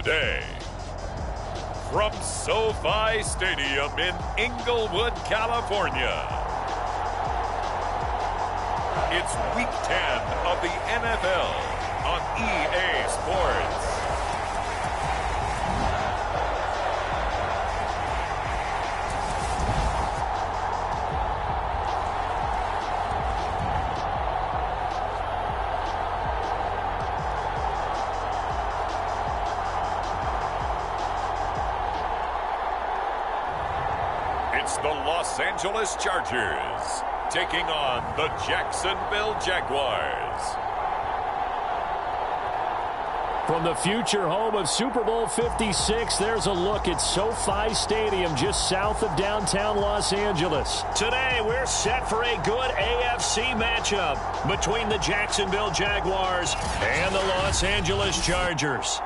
today. From SoFi Stadium in Inglewood, California, it's Week 10 of the NFL on EA Sports. It's the Los Angeles Chargers taking on the Jacksonville Jaguars. From the future home of Super Bowl 56, there's a look at SoFi Stadium just south of downtown Los Angeles. Today, we're set for a good AFC matchup between the Jacksonville Jaguars and the Los Angeles Chargers.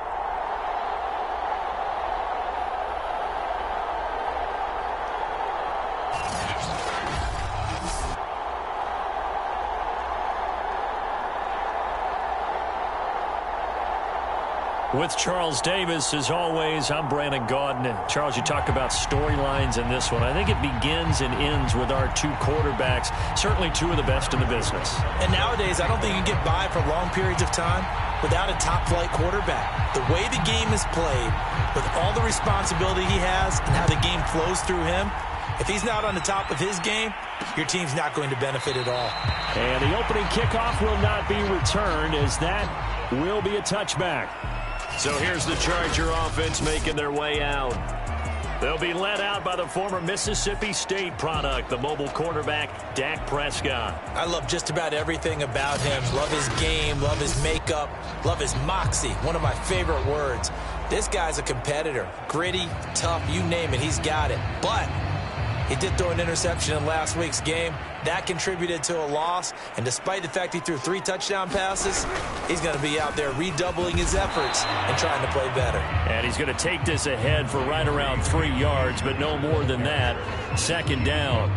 With Charles Davis, as always, I'm Brandon Gaudin. Charles, you talk about storylines in this one. I think it begins and ends with our two quarterbacks, certainly two of the best in the business. And nowadays, I don't think you can get by for long periods of time without a top-flight quarterback. The way the game is played, with all the responsibility he has and how the game flows through him, if he's not on the top of his game, your team's not going to benefit at all. And the opening kickoff will not be returned, as that will be a touchback. So here's the Charger offense making their way out. They'll be led out by the former Mississippi State product, the mobile quarterback, Dak Prescott. I love just about everything about him. Love his game, love his makeup, love his moxie, one of my favorite words. This guy's a competitor. Gritty, tough, you name it, he's got it. But he did throw an interception in last week's game. That contributed to a loss. And despite the fact he threw 3 touchdown passes, he's going to be out there redoubling his efforts and trying to play better. And he's going to take this ahead for right around 3 yards, but no more than that. Second down.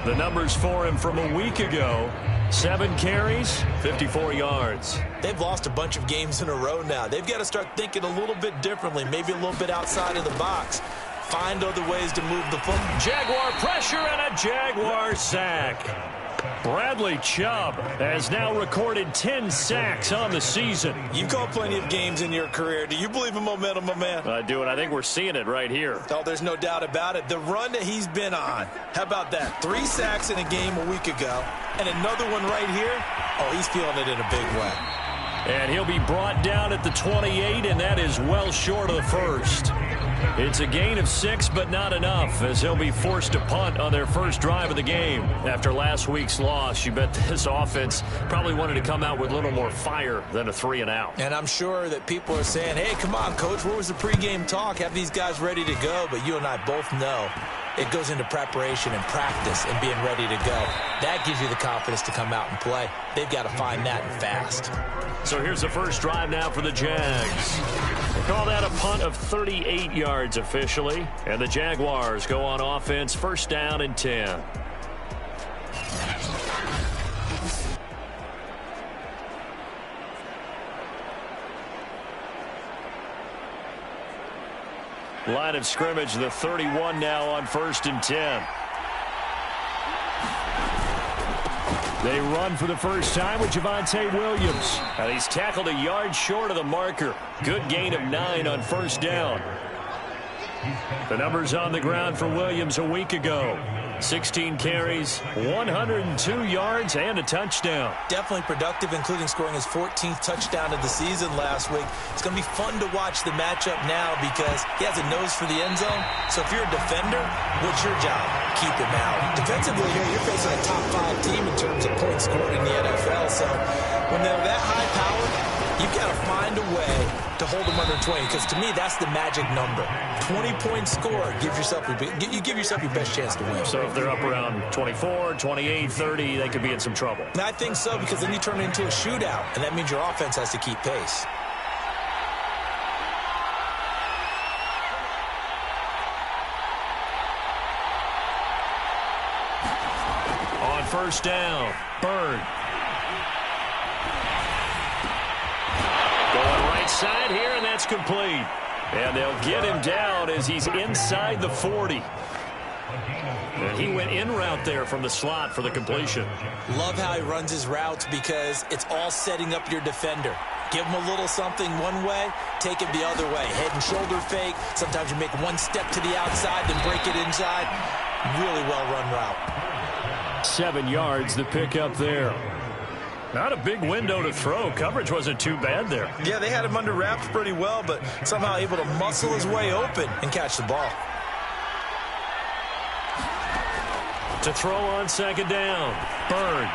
The numbers for him from a week ago: 7 carries, 54 yards. They've lost a bunch of games in a row now. They've got to start thinking a little bit differently, maybe a little bit outside of the box. Find other ways to move the football. Jaguar pressure and a Jaguar sack. Bradley Chubb has now recorded 10 sacks on the season. You've called plenty of games in your career. Do you believe in momentum, my man? I do, and I think we're seeing it right here. Oh, there's no doubt about it. The run that he's been on. How about that? 3 sacks in a game a week ago, and another one right here. Oh, he's feeling it in a big way. And he'll be brought down at the 28, and that is well short of the first. It's a gain of 6, but not enough, as they'll be forced to punt on their first drive of the game. After last week's loss, you bet this offense probably wanted to come out with a little more fire than a 3-and-out. And I'm sure that people are saying, hey, come on, Coach, where was the pregame talk? Have these guys ready to go? But you and I both know it goes into preparation and practice and being ready to go. That gives you the confidence to come out and play. They've got to find that fast. So here's the first drive now for the Jags. They call that a punt of 38 yards officially. And the Jaguars go on offense, first down and 10. Line of scrimmage, the 31 now on first and 10. They run for the first time with Javonte Williams. And he's tackled a yard short of the marker. Good gain of 9 on first down. The numbers on the ground for Williams a week ago: 16 carries, 102 yards, and a touchdown. Definitely productive, including scoring his 14th touchdown of the season last week. It's going to be fun to watch the matchup now because he has a nose for the end zone. So if you're a defender, what's your job? Keep him out. Defensively here, you're facing a top 5 team in terms of points scored in the NFL. So when they're that high powered, you've got to find a way to hold them under 20, because to me, that's the magic number. 20-point score, give yourself your best chance to win. So if they're up around 24, 28, 30, they could be in some trouble. And I think so, because then you turn it into a shootout, and that means your offense has to keep pace. On first down, Bird. side here, and that's complete. And they'll get him down as he's inside the 40. And he went in route there from the slot for the completion. Love how he runs his routes because it's all setting up your defender. Give him a little something one way, take it the other way. Head and shoulder fake. Sometimes you make one step to the outside, then break it inside. Really well-run route. 7 yards, the pickup there. Not a big window to throw. Coverage wasn't too bad there. Yeah, they had him under wraps pretty well, but somehow able to muscle his way open and catch the ball. To throw on second down. Byrne.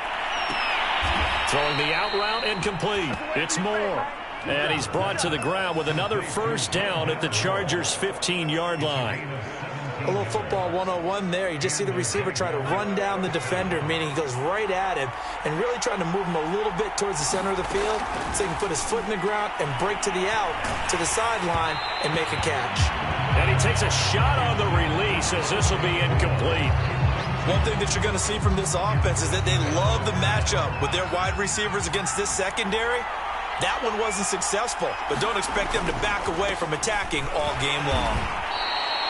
Throwing the out route and complete. It's Moore. And he's brought to the ground with another first down at the Chargers' 15-yard line. A little football 101 there. You just see the receiver try to run down the defender, meaning he goes right at him and really trying to move him a little bit towards the center of the field so he can put his foot in the ground and break to the out, to the sideline, and make a catch. And he takes a shot on the release as this will be incomplete. One thing that you're going to see from this offense is that they love the matchup with their wide receivers against this secondary. That one wasn't successful, but don't expect them to back away from attacking all game long.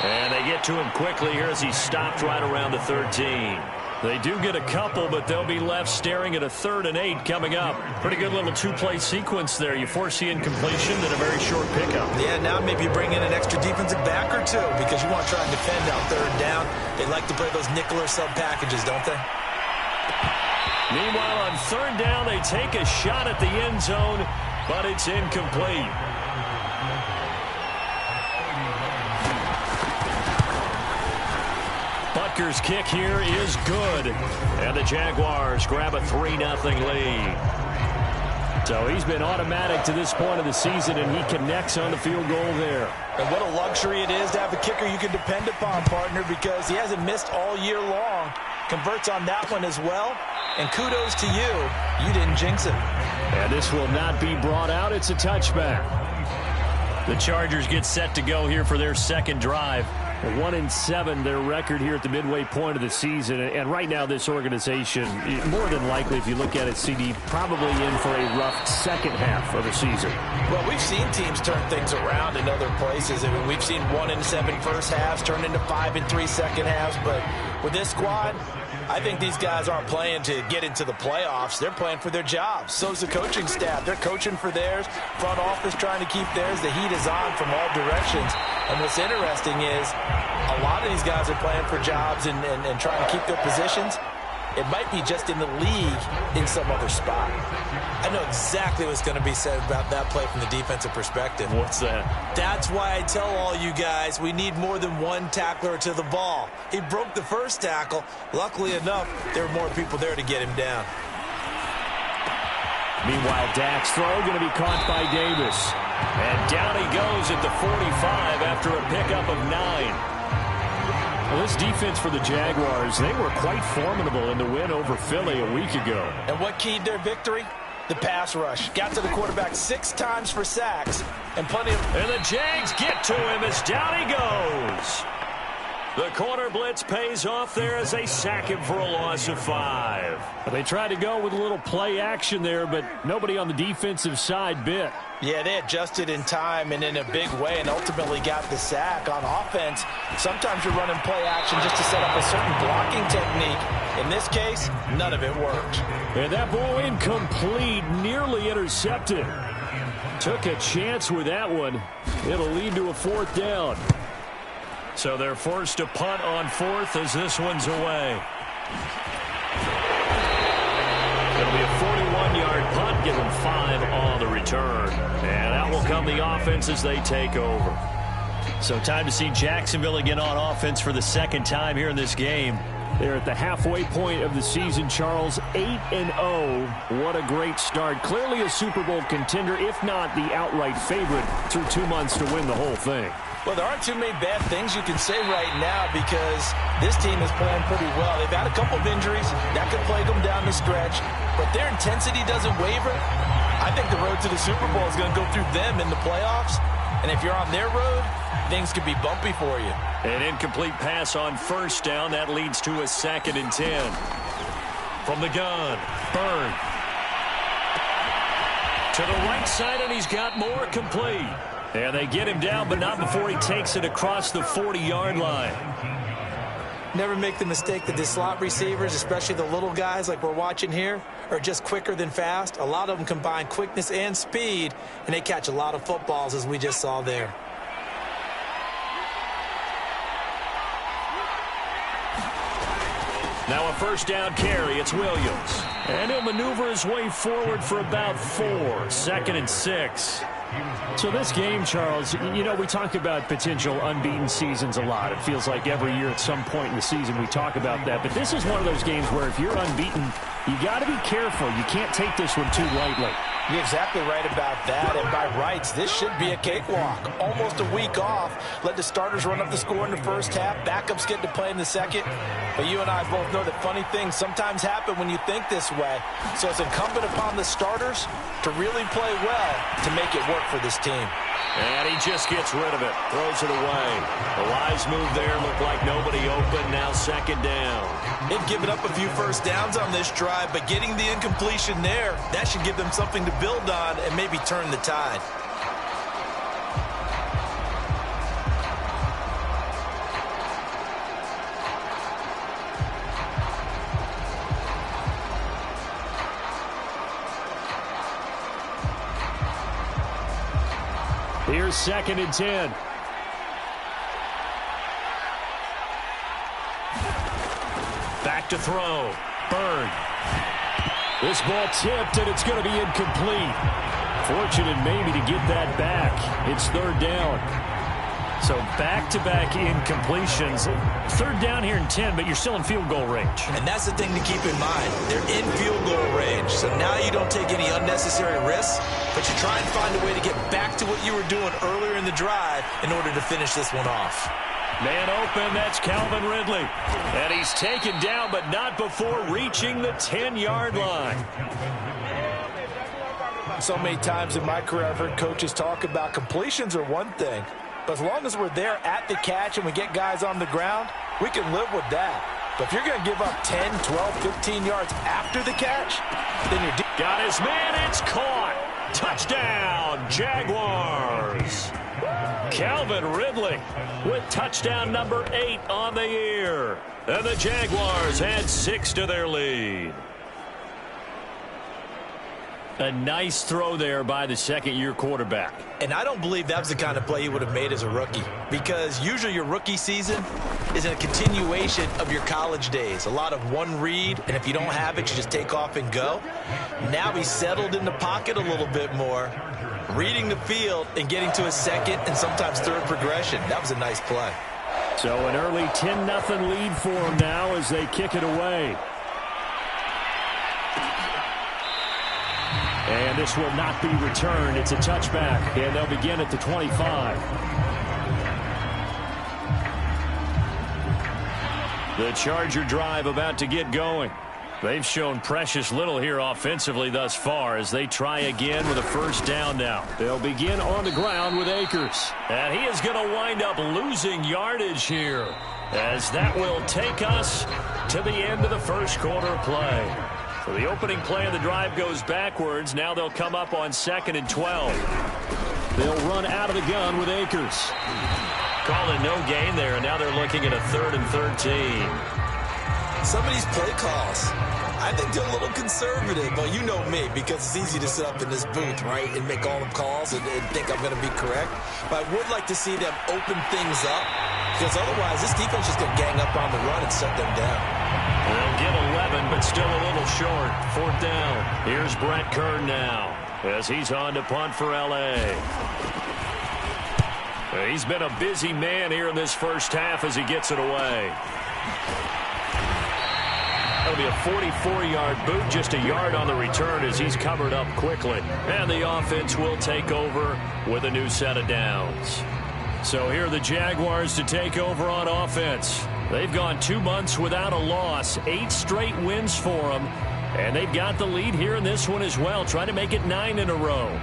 And they get to him quickly here as he stopped right around the 13. They do get a couple, but they'll be left staring at a 3rd and 8 coming up. Pretty good little two-play sequence there. You force the incompletion, then a very short pickup. Yeah, now maybe you bring in an extra defensive back or two because you want to try and defend out 3rd down. They like to play those nickel or sub packages, don't they? Meanwhile, on 3rd down, they take a shot at the end zone, but it's incomplete. Butker's kick here is good. And the Jaguars grab a 3-0 lead. So he's been automatic to this point of the season, and he connects on the field goal there. And what a luxury it is to have a kicker you can depend upon, partner, because he hasn't missed all year long. Converts on that one as well. And kudos to you. You didn't jinx it. And this will not be brought out. It's a touchback. The Chargers get set to go here for their second drive. 1-7, their record here at the midway point of the season. And right now, this organization, more than likely, if you look at it, CD, probably in for a rough second half of the season. Well, we've seen teams turn things around in other places. I mean, we've seen 1-7 first halves turn into 5-3 second halves. But with this squad, I think these guys aren't playing to get into the playoffs. They're playing for their jobs. So's the coaching staff. They're coaching for theirs. Front office trying to keep theirs. The heat is on from all directions. And what's interesting is a lot of these guys are playing for jobs and trying to keep their positions. It might be just in the league in some other spot. I know exactly what's going to be said about that play from the defensive perspective. What's that? That's why I tell all you guys we need more than one tackler to the ball. He broke the first tackle. Luckily enough, there were more people there to get him down. Meanwhile, Dak's throw going to be caught by Davis. And down he goes at the 45 after a pickup of 9. Well, this defense for the Jaguars, they were quite formidable in the win over Philly a week ago. And what keyed their victory? The pass rush. Got to the quarterback 6 times for sacks and plenty of... And the Jags get to him as down he goes. The corner blitz pays off there as they sack him for a loss of 5. They tried to go with a little play action there, but nobody on the defensive side bit. Yeah, they adjusted in time and in a big way and ultimately got the sack. On offense, sometimes you're running play action just to set up a certain blocking technique. In this case, none of it worked. And that ball incomplete, nearly intercepted. Took a chance with that one. It'll lead to a 4th down. So they're forced to punt on 4th as this one's away. It'll be a 41-yard punt, give them 5 on the return. And out will come the offense as they take over. So time to see Jacksonville again on offense for the second time here in this game. They're at the halfway point of the season, Charles, 8-0. What a great start. Clearly a Super Bowl contender, if not the outright favorite, through 2 months to win the whole thing. Well, there aren't too many bad things you can say right now because this team is playing pretty well. They've had a couple of injuries. That could plague them down the stretch. But their intensity doesn't waver. I think the road to the Super Bowl is going to go through them in the playoffs. And if you're on their road, things could be bumpy for you. An incomplete pass on first down. That leads to a 2nd and 10. From the gun, Byrne. To the right side, and he's got more, complete. And they get him down, but not before he takes it across the 40-yard line. Never make the mistake that the slot receivers, especially the little guys like we're watching here, are just quicker than fast. A lot of them combine quickness and speed, and they catch a lot of footballs, as we just saw there. Now a first down carry. It's Williams. And he'll maneuver his way forward for about 4. 2nd and 6. So this game, Charles, you know, we talk about potential unbeaten seasons a lot. It feels like every year at some point in the season we talk about that. But this is one of those games where if you're unbeaten, you got to be careful. You can't take this one too lightly. You're exactly right about that, and by rights, this should be a cakewalk. Almost a week off. Let the starters run up the score in the first half. Backups get to play in the second. But you and I both know that funny things sometimes happen when you think this way. So it's incumbent upon the starters to really play well to make it work for this team. And he just gets rid of it. Throws it away. The wise move there. Looked like nobody open. Now 2nd down. They've given up a few first downs on this drive, but getting the incompletion there, that should give them something to build on and maybe turn the tide. Here's 2nd and 10. Back to throw. Bird. This ball tipped, and it's going to be incomplete. Fortunate maybe to get that back. It's 3rd down. So back-to-back incompletions. 3rd down here in 10, but you're still in field goal range. And that's the thing to keep in mind. They're in field goal range. So now you don't take any unnecessary risks, but you try and find a way to get back to what you were doing earlier in the drive in order to finish this one off. Man open, that's Calvin Ridley. And he's taken down, but not before reaching the 10-yard line. So many times in my career I've heard coaches talk about completions are one thing, but as long as we're there at the catch and we get guys on the ground, we can live with that. But if you're going to give up 10, 12, 15 yards after the catch, then you're... Got his man, it's caught. Touchdown, Jaguars. Calvin Ridley with touchdown number 8 on the year. And the Jaguars add 6 to their lead. A nice throw there by the second-year quarterback. And I don't believe that was the kind of play he would have made as a rookie, because usually your rookie season is a continuation of your college days. A lot of one read, and if you don't have it, you just take off and go. Now he's settled in the pocket a little bit more, reading the field and getting to a second and sometimes third progression. That was a nice play. So an early 10-0 lead for him now as they kick it away. And this will not be returned. It's a touchback, and they'll begin at the 25. The Charger drive about to get going. They've shown precious little here offensively thus far as they try again with a first down now. They'll begin on the ground with Akers. And he is going to wind up losing yardage here, as that will take us to the end of the first quarter play. So the opening play of the drive goes backwards. Now they'll come up on 2nd and 12. They'll run out of the gun with Akers. Call it no gain there, and now they're looking at a 3rd and 13. Some of these play calls, I think they're a little conservative. Well, you know me, because it's easy to sit up in this booth, right, and make all the calls and think I'm going to be correct. But I would like to see them open things up, because otherwise this defense is going to gang up on the run and shut them down. They'll get 11, but still a little short. 4th down. Here's Brett Kern now as he's on to punt for L.A. He's been a busy man here in this first half as he gets it away. That'll be a 44-yard boot, just a yard on the return as he's covered up quickly. And the offense will take over with a new set of downs. So here are the Jaguars to take over on offense. They've gone 2 months without a loss, 8 straight wins for them, and they've got the lead here in this one as well, trying to make it 9 in a row.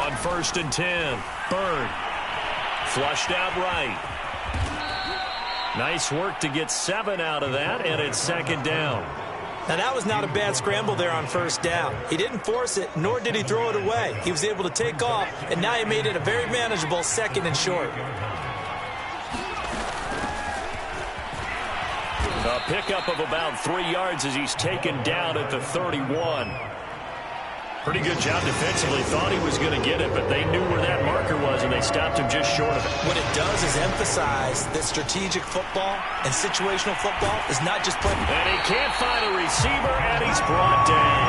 On 1st and 10, Bird. Flushed out right. Nice work to get 7 out of that, and it's 2nd down. Now, that was not a bad scramble there on 1st down. He didn't force it, nor did he throw it away. He was able to take off, and now he made it a very manageable 2nd and short. A pickup of about 3 yards as he's taken down at the 31. Pretty good job defensively. Thought he was going to get it, but they knew where that marker was, and they stopped him just short of it. What it does is emphasize that strategic football and situational football is not just playing. And he can't find a receiver, and he's brought down.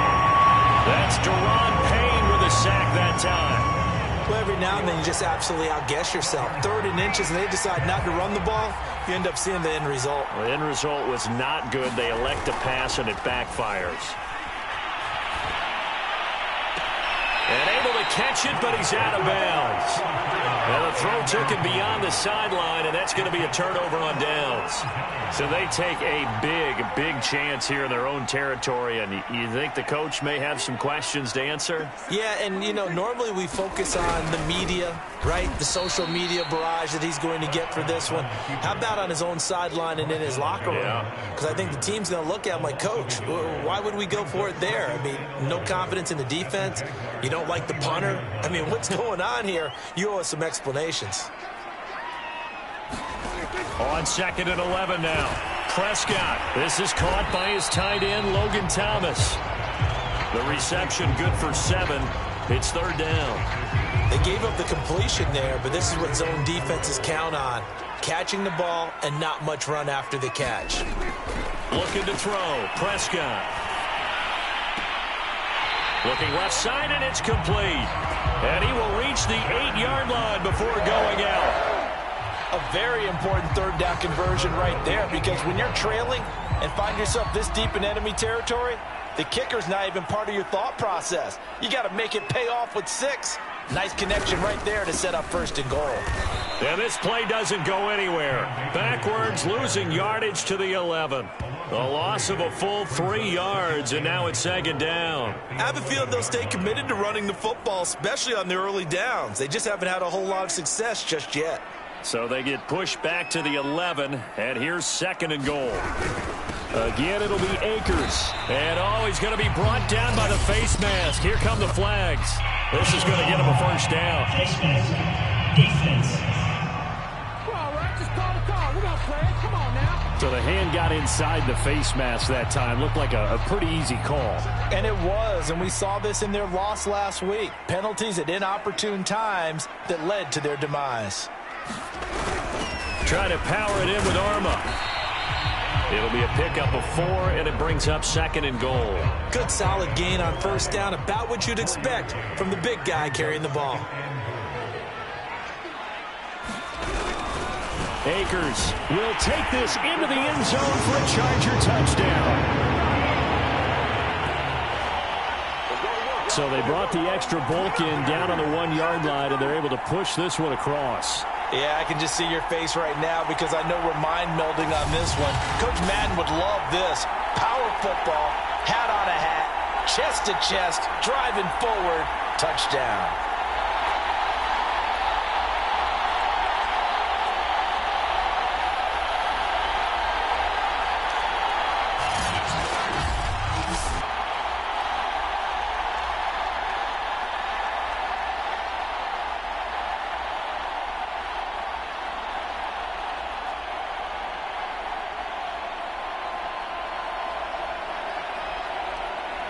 That's Deron Payne with a sack that time. Well, every now and then you just absolutely outguess yourself. 3rd and inches, and they decide not to run the ball. You end up seeing the end result. Well, the end result was not good. They elect to pass, and it backfires. And able to catch it, but he's out of bounds. And the throw took him beyond the sideline, and that's going to be a turnover on downs. So they take a big chance here in their own territory, and you think the coach may have some questions to answer? Yeah, and, you know, normally we focus on the media, right? The social media barrage that he's going to get for this one. How about on his own sideline and in his locker room? Because I think the team's going to look at him like, Coach, why would we go for it there? I mean, no confidence in the defense. You don't like the punter. I mean, what's going on here? You owe us some explanations. On 2nd and 11 now. Prescott. This is caught by his tight end, Logan Thomas. The reception good for 7. It's 3rd down. They gave up the completion there, but this is what zone defenses count on. Catching the ball and not much run after the catch. Looking to throw. Prescott. Looking left side, and it's complete. And he will reach the 8-yard line before going out. A very important 3rd down conversion right there, because when you're trailing and find yourself this deep in enemy territory, the kicker's not even part of your thought process. You got to make it pay off with 6. Nice connection right there to set up 1st and goal. And this play doesn't go anywhere. Backwards, losing yardage to the 11. A loss of a full 3 yards, and now it's 2nd down. I have a feeling they'll stay committed to running the football, especially on the early downs. They just haven't had a whole lot of success just yet. So they get pushed back to the 11, and here's 2nd and goal. Again, it'll be Akers. And, he's going to be brought down by the face mask. Here come the flags. This is going to get him a 1st down. Face mask. Defense. All right, just call the call. We're going to play it. Come on now. So the hand got inside the face mask that time. Looked like a pretty easy call. And it was, and we saw this in their loss last week. Penalties at inopportune times that led to their demise. Try to power it in with Arma. It'll be a pickup of 4, and it brings up 2nd and goal. Good solid gain on 1st down, about what you'd expect from the big guy carrying the ball. Akers will take this into the end zone for a Charger touchdown. So they brought the extra bulk in down on the 1-yard line, and they're able to push this one across. Yeah, I can just see your face right now because I know we're mind melding on this one. Coach Madden would love this. Power football, hat on a hat, chest to chest, driving forward, touchdown.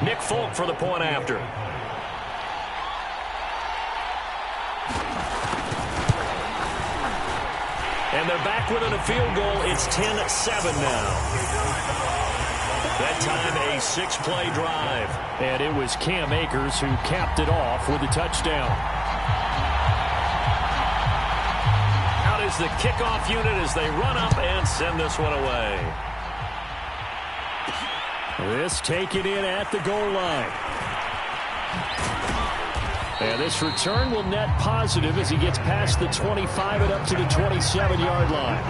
Nick Folk for the point after. And they're back within a field goal. It's 10-7 now. That time a 6-play drive. And it was Cam Akers who capped it off with a touchdown. Out is the kickoff unit as they run up and send this one away. This taken in at the goal line. And this return will net positive as he gets past the 25 and up to the 27-yard line.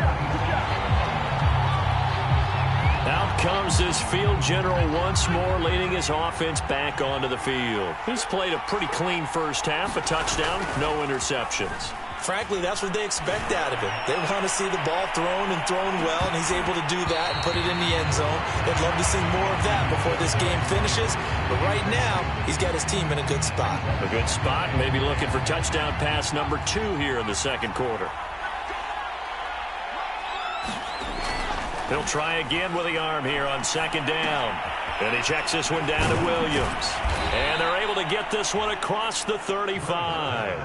Out comes this field general once more, leading his offense back onto the field. He's played a pretty clean first half, a touchdown, no interceptions. Frankly, that's what they expect out of him. They want to see the ball thrown and thrown well, and he's able to do that and put it in the end zone. They'd love to see more of that before this game finishes. But right now, he's got his team in a good spot. A good spot, maybe looking for touchdown pass number 2 here in the second quarter. He'll try again with the arm here on second down. And he checks this one down to Williams. And they're able to get this one across the 35.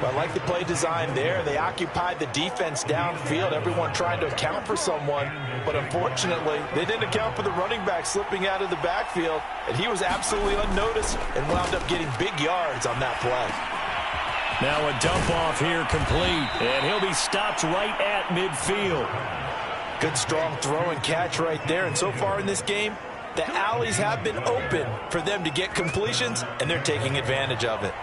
Well, I like the play design there. They occupied the defense downfield, everyone trying to account for someone. But unfortunately, they didn't account for the running back slipping out of the backfield. And he was absolutely unnoticed and wound up getting big yards on that play. Now a dump off here complete. And he'll be stopped right at midfield. Good strong throw and catch right there. And so far in this game, the alleys have been open for them to get completions, and they're taking advantage of it.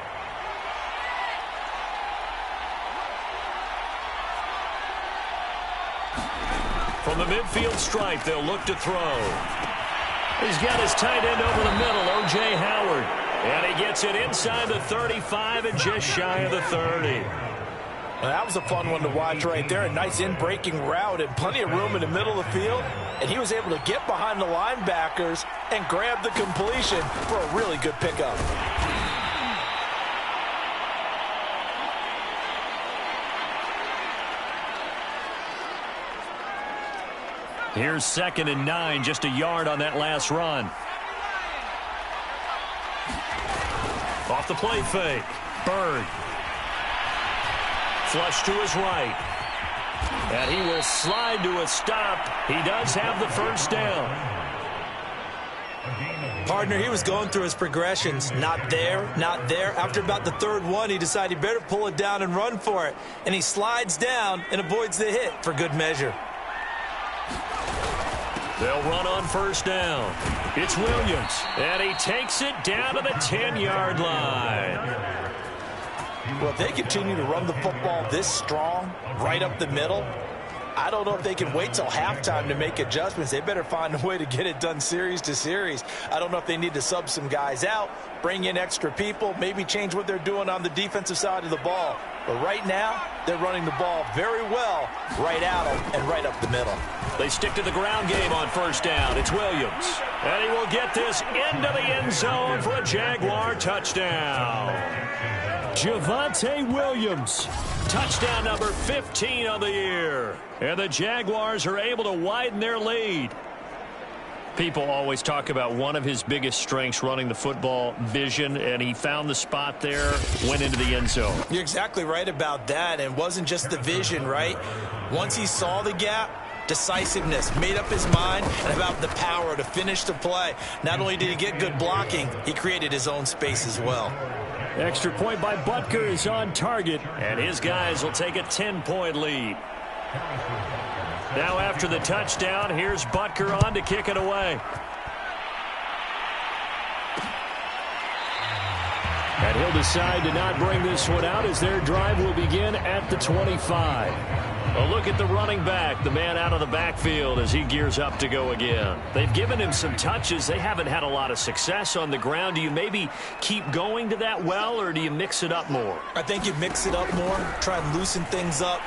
From the midfield stripe, they'll look to throw. He's got his tight end over the middle, O.J. Howard. And he gets it inside the 35 and just shy of the 30. Well, that was a fun one to watch right there. A nice in-breaking route and plenty of room in the middle of the field. And he was able to get behind the linebackers and grab the completion for a really good pickup. Here's 2nd and 9, just a yard on that last run. Off the play fake. Bird. Flush to his right. And he will slide to a stop. He does have the first down. Partner, he was going through his progressions. Not there, not there. After about the third one, he decided he better pull it down and run for it. And he slides down and avoids the hit for good measure. They'll run on first down. It's Williams. And he takes it down to the 10-yard line. Well, if they continue to run the football this strong, right up the middle, I don't know if they can wait till halftime to make adjustments. They better find a way to get it done series to series. I don't know if they need to sub some guys out, bring in extra people, maybe change what they're doing on the defensive side of the ball. But right now, they're running the ball very well right at them and right up the middle. They stick to the ground game on first down. It's Williams. And he will get this into the end zone for a Jaguar touchdown. Javonte Williams. Touchdown number 15 on the year. And the Jaguars are able to widen their lead. People always talk about one of his biggest strengths running the football, vision, and he found the spot there, went into the end zone. You're exactly right about that, and it wasn't just the vision, right? Once he saw the gap, decisiveness, made up his mind, and about the power to finish the play. Not only did he get good blocking, he created his own space as well. Extra point by Butker is on target, and his guys will take a 10-point lead. Now after the touchdown, here's Butker on to kick it away. And he'll decide to not bring this one out as their drive will begin at the 25. A look at the running back, the man out of the backfield as he gears up to go again. They've given him some touches. They haven't had a lot of success on the ground. Do you maybe keep going to that well, or do you mix it up more? I think you mix it up more, try and loosen things up.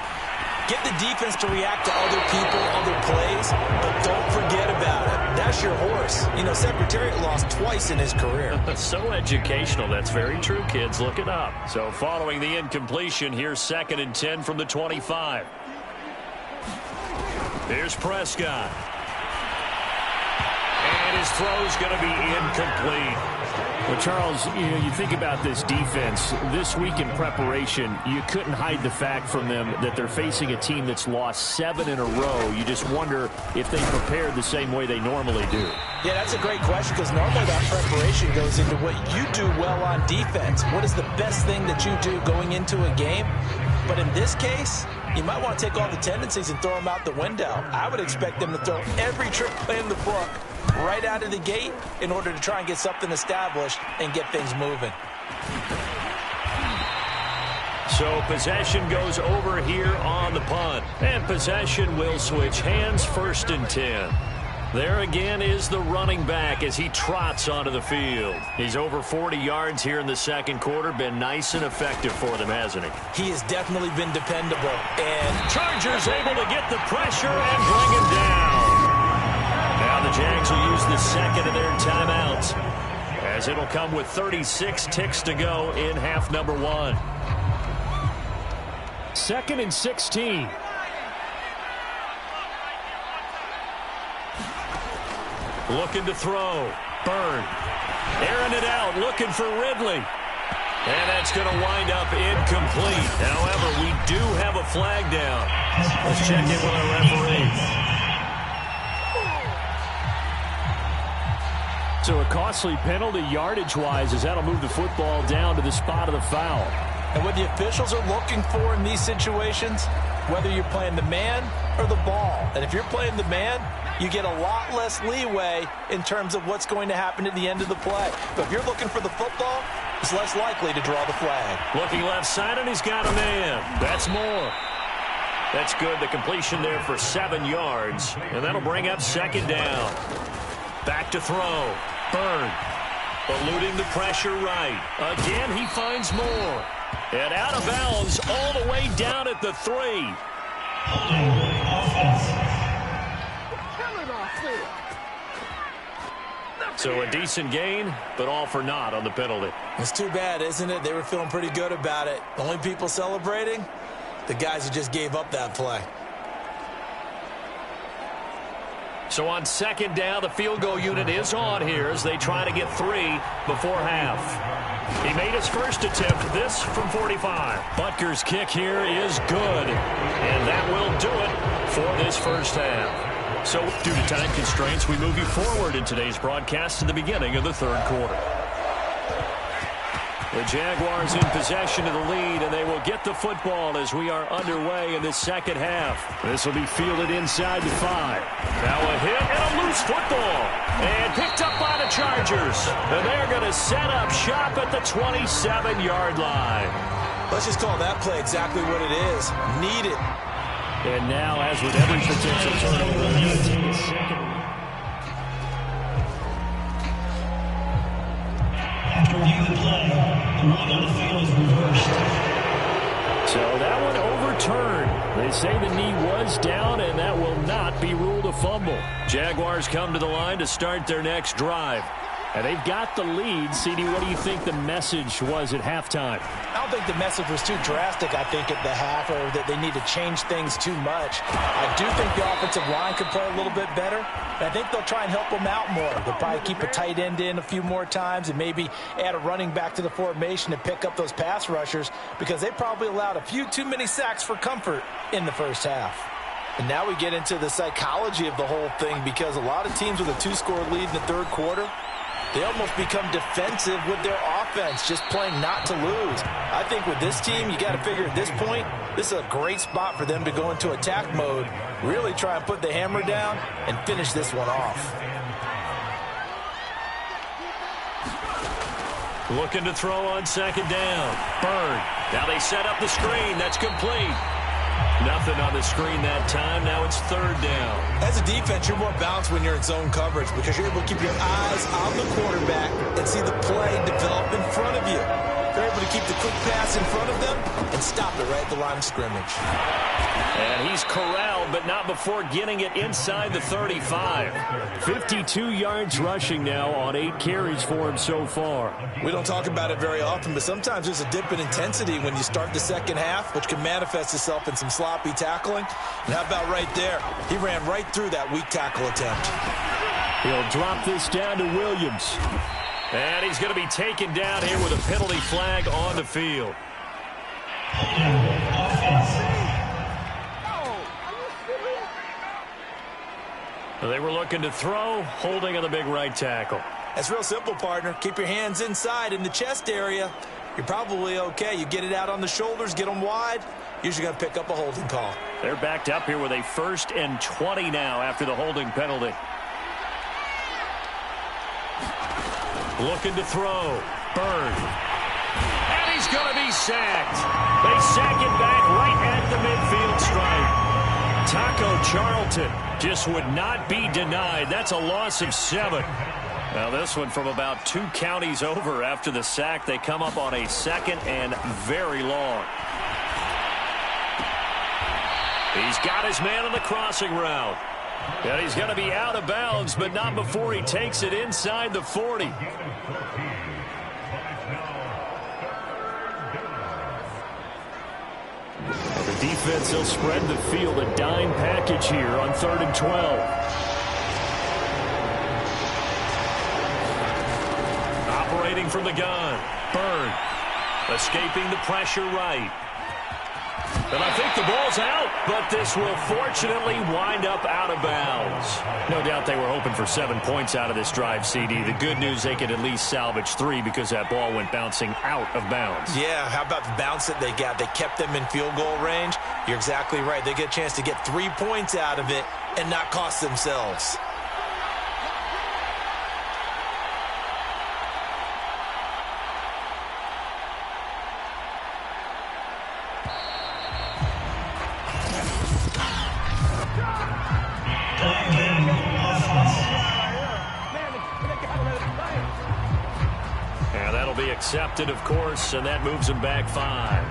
Get the defense to react to other people, other plays, but don't forget about it. That's your horse. You know, Secretariat lost twice in his career. So educational. That's very true, kids. Look it up. So following the incompletion, here's 2nd and 10 from the 25. Here's Prescott. And his throw's going to be incomplete. Well, Charles, you think about this defense. This week in preparation, you couldn't hide the fact from them that they're facing a team that's lost 7 in a row. You just wonder if they prepared the same way they normally do. Yeah, that's a great question, because normally that preparation goes into what you do well on defense. What is the best thing that you do going into a game? But in this case, you might want to take all the tendencies and throw them out the window. I would expect them to throw every trick play in the book right out of the gate in order to try and get something established and get things moving. So possession goes over here on the punt. And possession will switch hands, 1st and 10. There again is the running back as he trots onto the field. He's over 40 yards here in the second quarter. Been nice and effective for them, hasn't he? He has definitely been dependable. And Chargers able to get the pressure and bring him down. Now the Jags will use the second of their timeouts, as it'll come with 36 ticks to go in half number 1. 2nd and 16. Looking to throw. Byrne. Airing it out, looking for Ridley. And that's going to wind up incomplete. However, we do have a flag down. Let's check in with our referee. So a costly penalty yardage-wise, as that'll move the football down to the spot of the foul. And what the officials are looking for in these situations, whether you're playing the man or the ball. And if you're playing the man, you get a lot less leeway in terms of what's going to happen at the end of the play. But if you're looking for the football, it's less likely to draw the flag. Looking left side, and he's got a man. That's more. That's good. The completion there for 7 yards. And that'll bring up 2nd down. Back to throw. Byrne. Eluding the pressure right. Again, he finds more. And out of bounds all the way down at the 3. So a decent gain, but all for naught on the penalty. It's too bad, isn't it? They were feeling pretty good about it. The only people celebrating, the guys who just gave up that play. So on 2nd down, the field goal unit is on here as they try to get 3 before half. He made his first attempt, this from 45. Butker's kick here is good. And that will do it for this first half. So due to time constraints, we move you forward in today's broadcast to the beginning of the 3rd quarter. The Jaguars in possession of the lead, and they will get the football as we are underway in the second half. This will be fielded inside the 5. Now a hit and a loose football. And picked up by the Chargers. And they're going to set up shop at the 27-yard line. Let's just call that play exactly what it is. Needed. And now, as with every potential turnover, they're going to take a second. After review the play, the run on the field is reversed. So that one overturned. They say the knee was down, and that will not be ruled a fumble. Jaguars come to the line to start their next drive. And they've got the lead. CD, what do you think the message was at halftime? I don't think the message was too drastic, I think, at the half, or that they need to change things too much. I do think the offensive line could play a little bit better. And I think they'll try and help them out more. They'll probably keep a tight end in a few more times and maybe add a running back to the formation to pick up those pass rushers, because they probably allowed a few too many sacks for comfort in the first half. And now we get into the psychology of the whole thing, because a lot of teams with a 2-score lead in the 3rd quarter, they almost become defensive with their offense, just playing not to lose. I think with this team, you got to figure at this point, this is a great spot for them to go into attack mode, really try and put the hammer down and finish this one off. Looking to throw on 2nd down. Byrne. Now they set up the screen. That's complete. Nothing on the screen that time. Now it's 3rd down. As a defense, you're more balanced when you're in zone coverage, because you're able to keep your eyes on the quarterback and see the play develop in front of you. They're able to keep the quick pass in front of them and stop it right at the line of scrimmage. And he's corralled, but not before getting it inside the 35. 52 yards rushing now on 8 carries for him so far. We don't talk about it very often, but sometimes there's a dip in intensity when you start the second half, which can manifest itself in some sloppy tackling. And how about right there? He ran right through that weak tackle attempt. He'll drop this down to Williams. And he's going to be taken down here with a penalty flag on the field. They were looking to throw, holding on the big right tackle. That's real simple, partner. Keep your hands inside in the chest area. You're probably okay. You get it out on the shoulders, get them wide. Usually going to pick up a holding call. They're backed up here with a 1st and 20 now after the holding penalty. Looking to throw. Byrne. And he's going to be sacked. They sack it back right at the midfield stripe. Taco Charlton just would not be denied. That's a loss of 7. Now this one from about 2 counties over after the sack. They come up on a 2nd and very long. He's got his man on the crossing route. And he's going to be out of bounds, but not before he takes it inside the 40. The defense will spread the field, a dime package here on 3rd and 12. Operating from the gun. Byrne escaping the pressure right. And I think the ball's out, but this will fortunately wind up out of bounds. No doubt they were hoping for 7 points out of this drive, CD. The good news, they could at least salvage 3 because that ball went bouncing out of bounds. Yeah, how about the bounce that they got? They kept them in field goal range. You're exactly right. They get a chance to get 3 points out of it and not cost themselves. Accepted, of course, and that moves him back 5.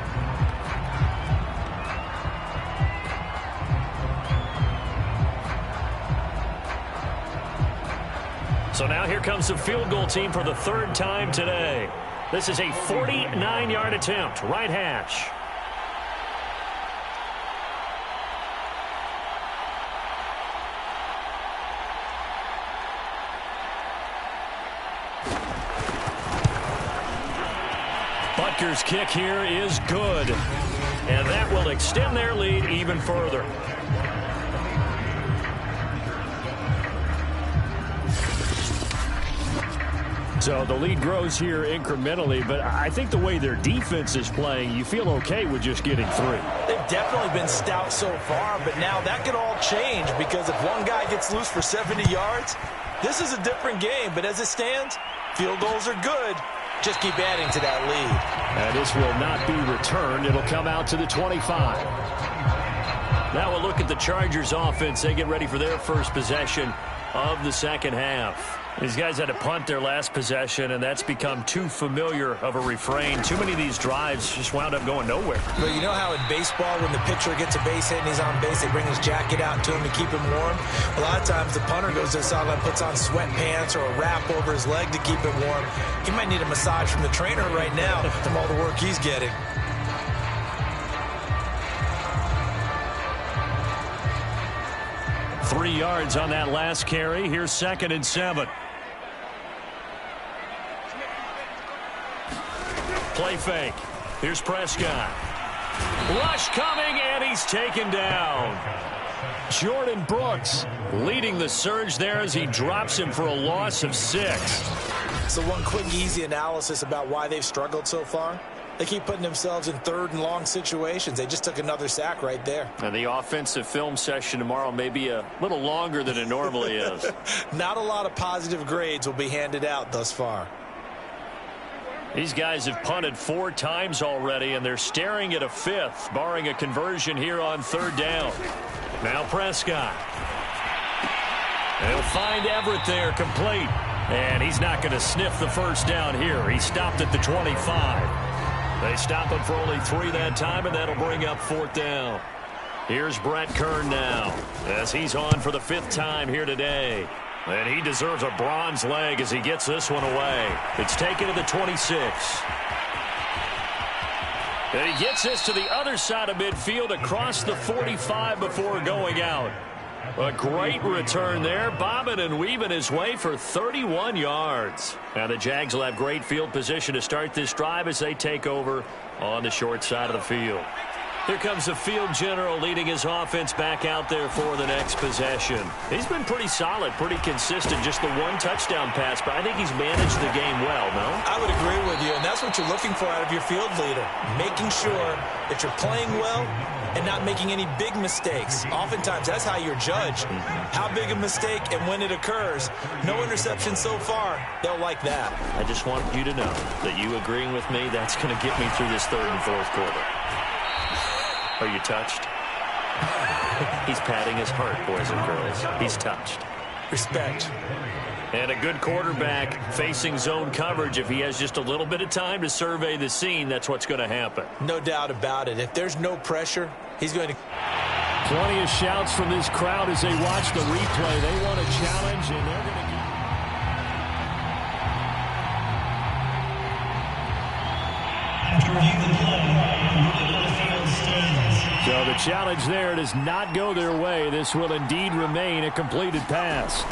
So now here comes the field goal team for the 3rd time today. This is a 49-yard attempt, right hash. Butker's kick here is good, and that will extend their lead even further. So the lead grows here incrementally, but I think the way their defense is playing, you feel okay with just getting 3. They've definitely been stout so far, but now that could all change because if one guy gets loose for 70 yards, this is a different game. But as it stands, field goals are good. Just keep adding to that lead. And this will not be returned. It'll come out to the 25. Now we'll look at the Chargers offense. They get ready for their first possession of the 2nd half. These guys had to punt their last possession, and that's become too familiar of a refrain. Too many of these drives just wound up going nowhere. But you know how in baseball, when the pitcher gets a base hit and he's on base, they bring his jacket out to him to keep him warm? A lot of times the punter goes to the sideline, puts on sweatpants or a wrap over his leg to keep him warm. He might need a massage from the trainer right now from all the work he's getting. Three yards on that last carry. Here's 2nd and 7. Play fake. Here's Prescott. Rush coming, and he's taken down. Jordan Brooks leading the surge there as he drops him for a loss of 6. So one quick, easy analysis about why they've struggled so far. They keep putting themselves in 3rd and long situations. They just took another sack right there. And the offensive film session tomorrow may be a little longer than it normally is. Not a lot of positive grades will be handed out thus far. These guys have punted 4 times already, and they're staring at a 5th, barring a conversion here on 3rd down. Now Prescott. They'll find Everett there, complete. And he's not going to sniff the first down here. He stopped at the 25. They stop him for only 3 that time, and that'll bring up 4th down. Here's Brett Kern now, as he's on for the 5th time here today. And he deserves a bronze leg as he gets this one away. It's taken to the 26. And he gets this to the other side of midfield across the 45 before going out. A great return there, bobbing and weaving his way for 31 yards. Now the Jags will have great field position to start this drive as they take over on the short side of the field. Here comes the field general leading his offense back out there for the next possession. He's been pretty solid, pretty consistent, just the one touchdown pass, but I think he's managed the game well, no? I would agree with you, and that's what you're looking for out of your field leader, making sure that you're playing well and not making any big mistakes. Oftentimes, that's how you're judged. How big a mistake and when it occurs. No interception so far. They'll like that. I just want you to know that you agreeing with me, that's going to get me through this third and fourth quarter. Are you touched? He's patting his heart, boys and girls. He's touched. Respect. And a good quarterback facing zone coverage. If he has just a little bit of time to survey the scene, that's what's going to happen. No doubt about it. If there's no pressure, he's going to... Plenty of shouts from this crowd as they watch the replay. They want a challenge, and they're going to get... After review the play, the field stands. So the challenge there does not go their way. This will indeed remain a completed pass.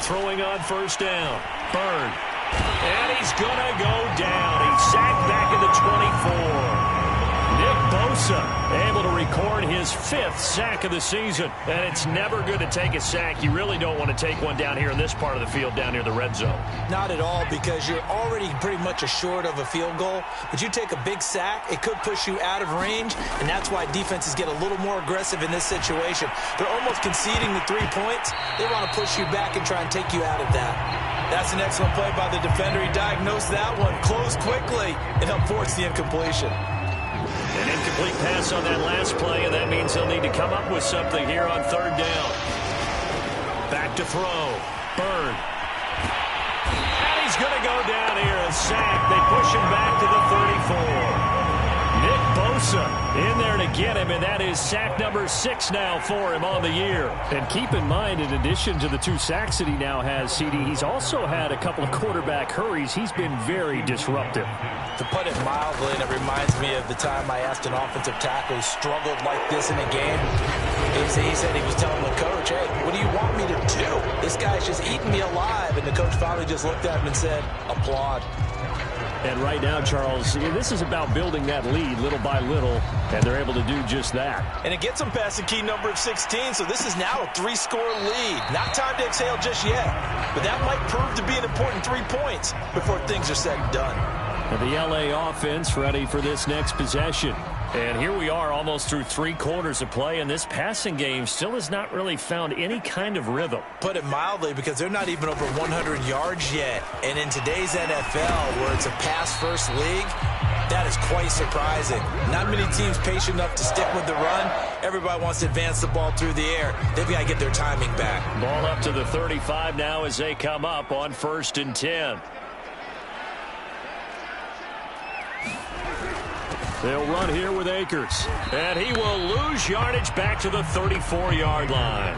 Throwing on first down. Bird. And he's going to go down. He's sacked back at the 24. Nick Bosa able to record his 5th sack of the season. And it's never good to take a sack. You really don't want to take one down here in this part of the field, down near the red zone. Not at all, because you're already pretty much assured of a field goal. But you take a big sack, it could push you out of range, and that's why defenses get a little more aggressive in this situation. They're almost conceding the 3 points. They want to push you back and try and take you out of that. That's an excellent play by the defender. He diagnosed that one, closed quickly, and helped force the incompletion. An incomplete pass on that last play, and that means they'll need to come up with something here on third down. Back to throw. Bird. And he's going to go down here. A sack. They push him back to the 34. Nick Bosa in there to get him, and that is sack number 6 now for him on the year. And keep in mind, in addition to the 2 sacks that he now has, CD, he's also had a couple of quarterback hurries. He's been very disruptive. To put it mildly, and it reminds me of the time I asked an offensive tackle who struggled like this in a game. He said he was telling the coach, hey, what do you want me to do? This guy's just eating me alive. And the coach finally just looked at him and said, applaud. And right now, Charles, this is about building that lead little by little, and they're able to do just that. And it gets them past the key number of 16, so this is now a 3-score lead. Not time to exhale just yet, but that might prove to be an important 3 points before things are said and done. And the LA offense ready for this next possession. And here we are almost through 3 quarters of play, and this passing game still has not really found any kind of rhythm. Put it mildly, because they're not even over 100 yards yet. And in today's NFL, where it's a pass-first league, that is quite surprising. Not many teams patient enough to stick with the run. Everybody wants to advance the ball through the air. They've got to get their timing back. Ball up to the 35 now as they come up on 1st and 10. They'll run here with Akers. And he will lose yardage back to the 34-yard line.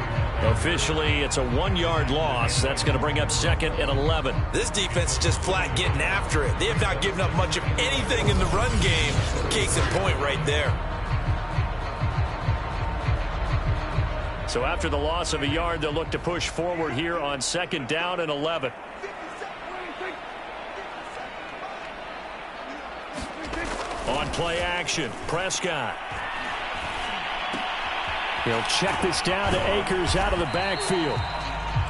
Officially, it's a 1-yard loss. That's going to bring up 2nd and 11. This defense is just flat getting after it. They have not given up much of anything in the run game. Case in point right there. So after the loss of a yard, they'll look to push forward here on 2nd down and 11. On play action, Prescott. He'll check this down to Akers out of the backfield.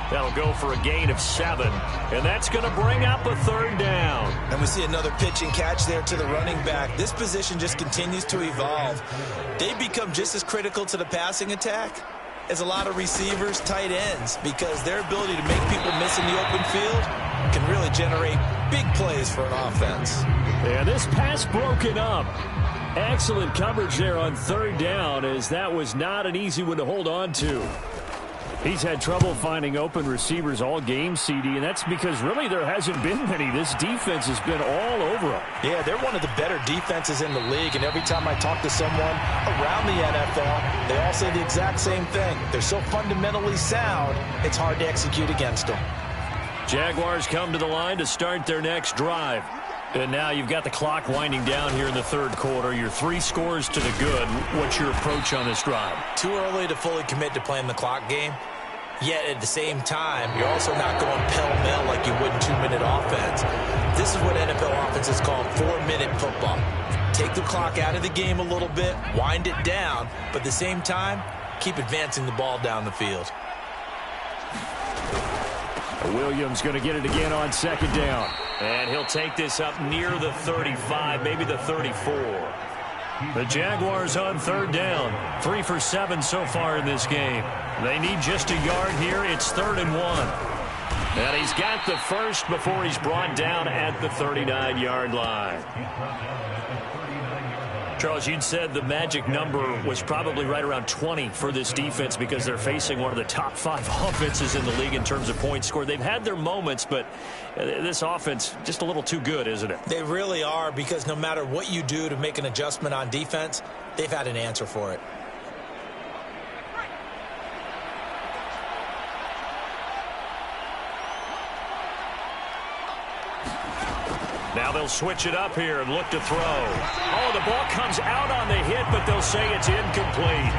That'll go for a gain of 7, and that's going to bring up a 3rd down. And we see another pitch and catch there to the running back. This position just continues to evolve. They become just as critical to the passing attack as a lot of receivers, tight ends, because their ability to make people miss in the open field can really generate big plays for an offense. And this pass broken up. Excellent coverage there on 3rd down, as that was not an easy one to hold on to. He's had trouble finding open receivers all game, CD, and that's because really there hasn't been many. This defense has been all over them. Yeah, they're one of the better defenses in the league, and every time I talk to someone around the NFL, they all say the exact same thing. They're so fundamentally sound, it's hard to execute against them. Jaguars come to the line to start their next drive. And now you've got the clock winding down here in the 3rd quarter. You're 3 scores to the good. What's your approach on this drive? Too early to fully commit to playing the clock game. Yet at the same time, you're also not going pell-mell like you would in 2-minute offense. This is what NFL offenses call 4-minute football. take the clock out of the game a little bit, wind it down, but at the same time, keep advancing the ball down the field. Williams going to get it again on second down. And he'll take this up near the 35, maybe the 34. The Jaguars on third down. 3 for 7 so far in this game. They need just a yard here. It's 3rd and 1. And he's got the first before he's brought down at the 39-yard line. Charles, you'd said the magic number was probably right around 20 for this defense because they're facing one of the top 5 offenses in the league in terms of points scored. They've had their moments, but this offense just a little too good, isn't it? They really are, because no matter what you do to make an adjustment on defense, they've had an answer for it. Now they'll switch it up here and look to throw. Oh, the ball comes out on the hit, but they'll say it's incomplete.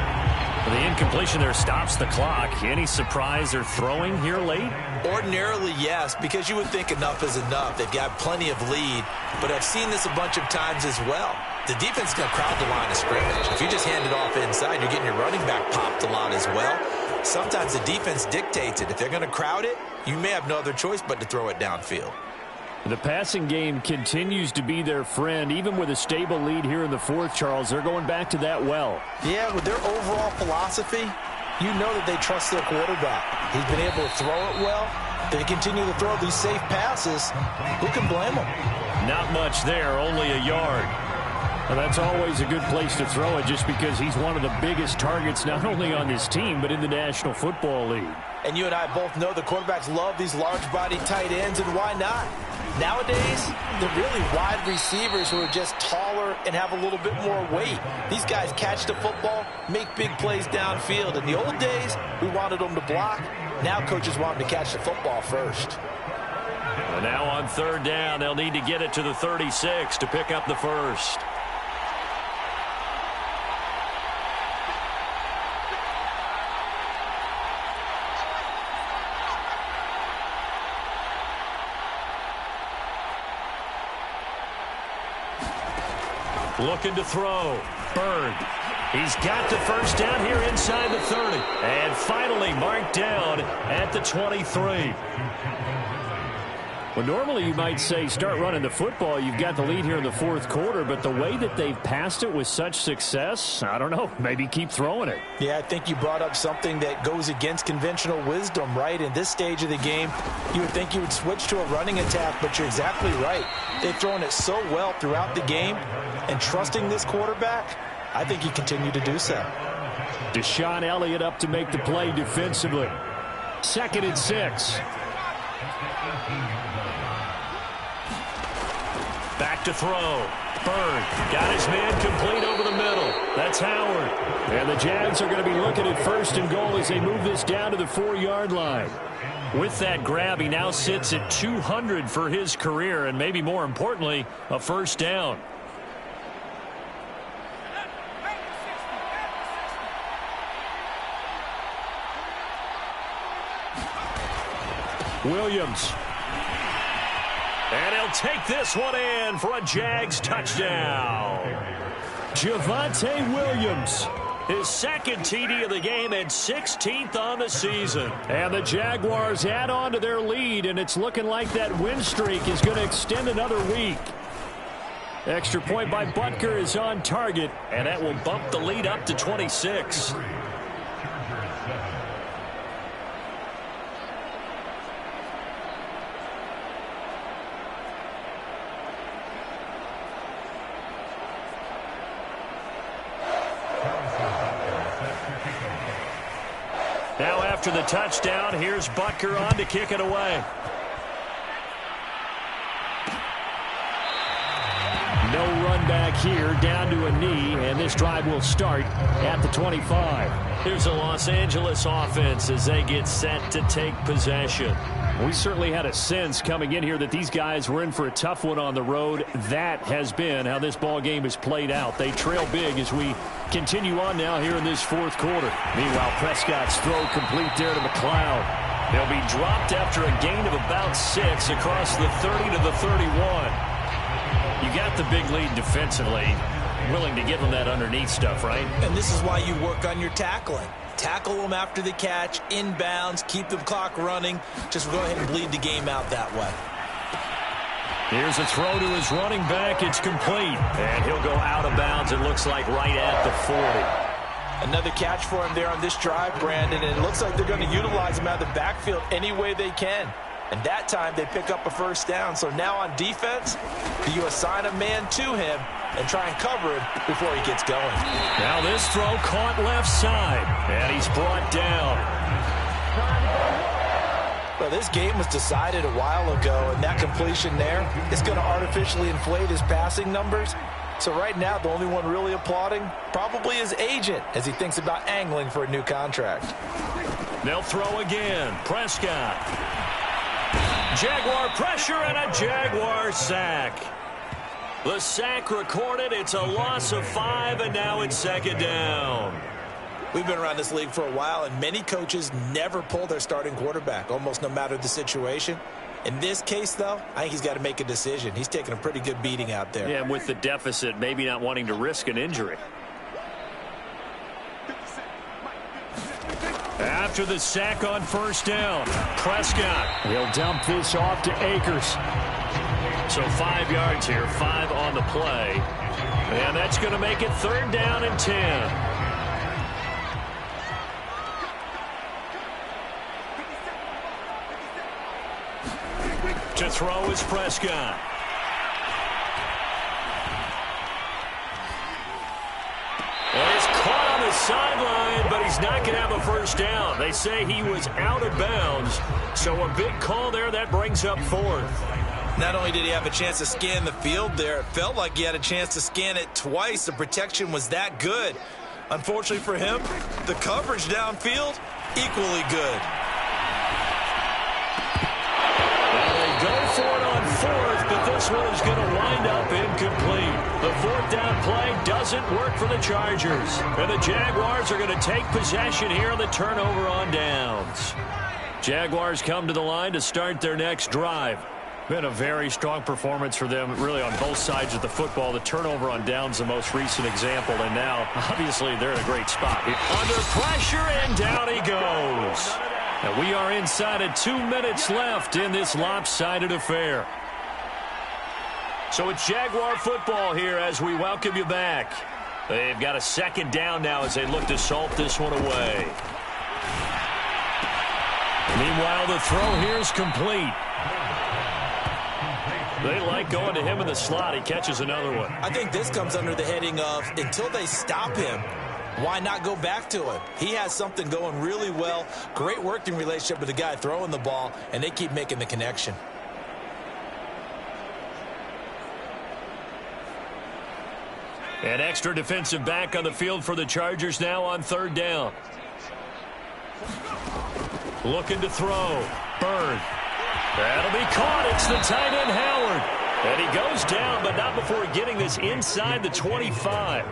The incompletion there stops the clock. Any surprise they're throwing here late? Ordinarily, yes, because you would think enough is enough. They've got plenty of lead, but I've seen this a bunch of times as well. The defense is going to crowd the line of scrimmage. If you just hand it off inside, you're getting your running back popped a lot as well. Sometimes the defense dictates it. If they're going to crowd it, you may have no other choice but to throw it downfield. The passing game continues to be their friend. Even with a stable lead here in the fourth, Charles, they're going back to that well. Yeah, with their overall philosophy, you know that they trust their quarterback. He's been able to throw it well. They continue to throw these safe passes. Who can blame them? Not much there, only a yard. Well, that's always a good place to throw it just because he's one of the biggest targets not only on this team but in the National Football League. And you and I both know the quarterbacks love these large-body tight ends, and why not? Nowadays, they're really wide receivers who are just taller and have a little bit more weight. These guys catch the football, make big plays downfield. In the old days, we wanted them to block. Now coaches want them to catch the football first. And now on third down, they'll need to get it to the 36 to pick up the first. Looking to throw. Bird. He's got the first down here inside the 30. And finally marked down at the 23. Well, normally you might say start running the football. You've got the lead here in the fourth quarter, but the way that they've passed it with such success, I don't know, maybe keep throwing it. Yeah, I think you brought up something that goes against conventional wisdom, right? In this stage of the game, you would think you would switch to a running attack, but you're exactly right. They've thrown it so well throughout the game, and trusting this quarterback, I think you continue to do so. Deshaun Elliott up to make the play defensively. 2nd and 6. Back to throw. Bird got his man complete over the middle. That's Howard. And the Jags are going to be looking at 1st and goal as they move this down to the 4-yard line. With that grab, he now sits at 200 for his career, and maybe more importantly, a first down. Williams. And he'll take this one in for a Jags touchdown. Javonte Williams, his 2nd TD of the game and 16th on the season. And the Jaguars add on to their lead, and it's looking like that win streak is going to extend another week. Extra point by Butker is on target, and that will bump the lead up to 26. Now after the touchdown, here's Butker on to kick it away. No run back here, down to a knee, and this drive will start at the 25. Here's the Los Angeles offense as they get set to take possession. We certainly had a sense coming in here that these guys were in for a tough one on the road. That has been how this ball game has played out. They trail big as we continue on now here in this fourth quarter. Meanwhile, Prescott's throw complete there to McLeod. They'll be dropped after a gain of about 6 across the 30 to the 31. You got the big lead defensively. Willing to give them that underneath stuff, right? And this is why you work on your tackling. Tackle them after the catch, inbounds, keep the clock running. Just go ahead and bleed the game out that way. Here's a throw to his running back. It's complete. And he'll go out of bounds, it looks like, right at the 40. Another catch for him there on this drive, Brandon, and it looks like they're going to utilize him out of the backfield any way they can. And that time they pick up a first down. So now on defense, do you assign a man to him and try and cover him before he gets going? Now this throw caught left side, and he's brought down. Well, this game was decided a while ago, and that completion there is going to artificially inflate his passing numbers. So right now, the only one really applauding probably his agent as he thinks about angling for a new contract. They'll throw again. Prescott. Jaguar pressure and a Jaguar sack. The sack recorded. It's a loss of 5, and now it's second down. We've been around this league for a while, and many coaches never pull their starting quarterback, almost no matter the situation. In this case, though, I think he's got to make a decision. He's taking a pretty good beating out there. Yeah, and with the deficit, maybe not wanting to risk an injury. After the sack on first down, Prescott. He'll dump this off to Akers. So 5 yards here, 5 on the play. And that's going to make it third down and 10. To throw is Prescott. And he's caught on the sideline, but he's not going to have a first down. They say he was out of bounds, so a big call there. That brings up fourth. Not only did he have a chance to scan the field there, it felt like he had a chance to scan it twice. The protection was that good. Unfortunately for him, the coverage downfield, equally good. Go for it on fourth, but this one is going to wind up incomplete. The fourth down play doesn't work for the Chargers. And the Jaguars are going to take possession here on the turnover on downs. Jaguars come to the line to start their next drive. Been a very strong performance for them, really, on both sides of the football. The turnover on downs, the most recent example, and now, obviously, they're in a great spot. Under pressure, and down he goes. And we are inside of 2 minutes left in this lopsided affair. So it's Jaguar football here as we welcome you back. They've got a second down now as they look to salt this one away. Meanwhile, the throw here is complete. They like going to him in the slot. He catches another one. I think this comes under the heading of until they stop him, why not go back to him? He has something going really well. Great working relationship with the guy throwing the ball, and they keep making the connection. An extra defensive back on the field for the Chargers now on third down. Looking to throw. Bird. That'll be caught. It's the tight end, Howard. And he goes down, but not before getting this inside the 25.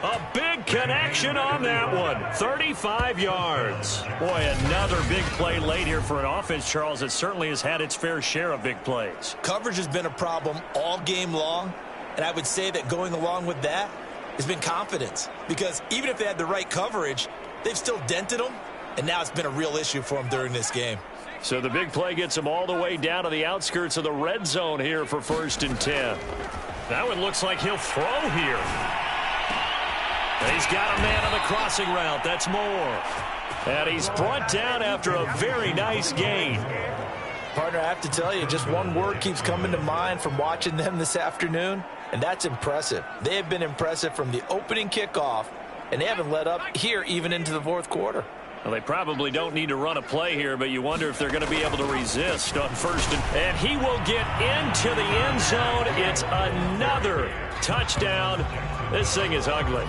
A big connection on that one. 35 yards. Boy, another big play late here for an offense, Charles, that certainly has had its fair share of big plays. Coverage has been a problem all game long, and I would say that going along with that has been confidence. Because even if they had the right coverage, they've still dented them, and now it's been a real issue for them during this game. So the big play gets them all the way down to the outskirts of the red zone here for 1st and 10. That one looks like he'll throw here. He's got a man on the crossing route. That's Moore. And he's brought down after a very nice gain. Partner, I have to tell you, just one word keeps coming to mind from watching them this afternoon, and that's impressive. They have been impressive from the opening kickoff, and they haven't let up here even into the fourth quarter. Well, they probably don't need to run a play here, but you wonder if they're going to be able to resist on first. And he will get into the end zone. It's another touchdown. This thing is ugly.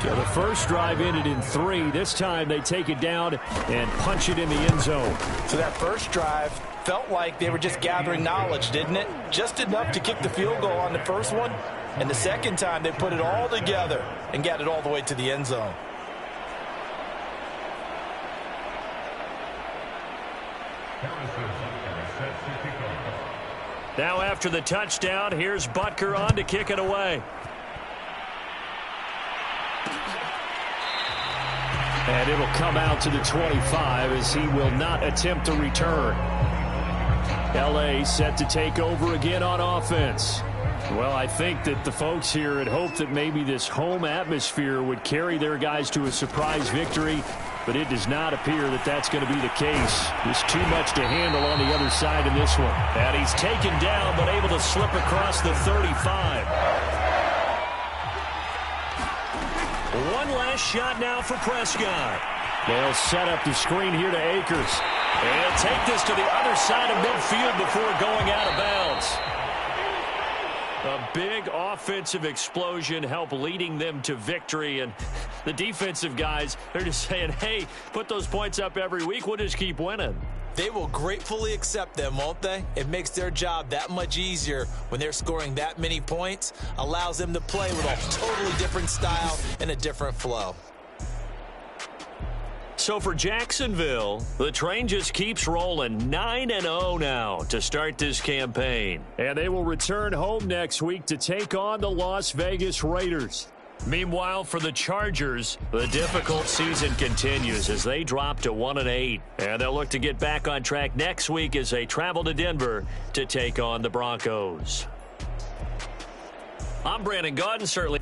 Yeah, the first drive ended in 3. This time they take it down and punch it in the end zone. So that first drive felt like they were just gathering knowledge, didn't it? Just enough to kick the field goal on the first one. And the second time they put it all together and got it all the way to the end zone. Now after the touchdown, here's Butker on to kick it away. And it'll come out to the 25 as he will not attempt to return. L.A. set to take over again on offense. Well, I think that the folks here had hoped that maybe this home atmosphere would carry their guys to a surprise victory, but it does not appear that that's going to be the case. There's too much to handle on the other side in this one. And he's taken down, but able to slip across the 35. One last shot now for Prescott. They'll set up the screen here to Akers. And he'll take this to the other side of midfield before going out of bounds. A big offensive explosion helped leading them to victory. And the defensive guys, they're just saying, hey, put those points up every week. We'll just keep winning. They will gratefully accept them, won't they? It makes their job that much easier when they're scoring that many points. Allows them to play with a totally different style and a different flow. So for Jacksonville, the train just keeps rolling. 9-0 now to start this campaign. And they will return home next week to take on the Las Vegas Raiders. Meanwhile, for the Chargers, the difficult season continues as they drop to 1-8. And they'll look to get back on track next week as they travel to Denver to take on the Broncos. I'm Brandon Gaudin, certainly.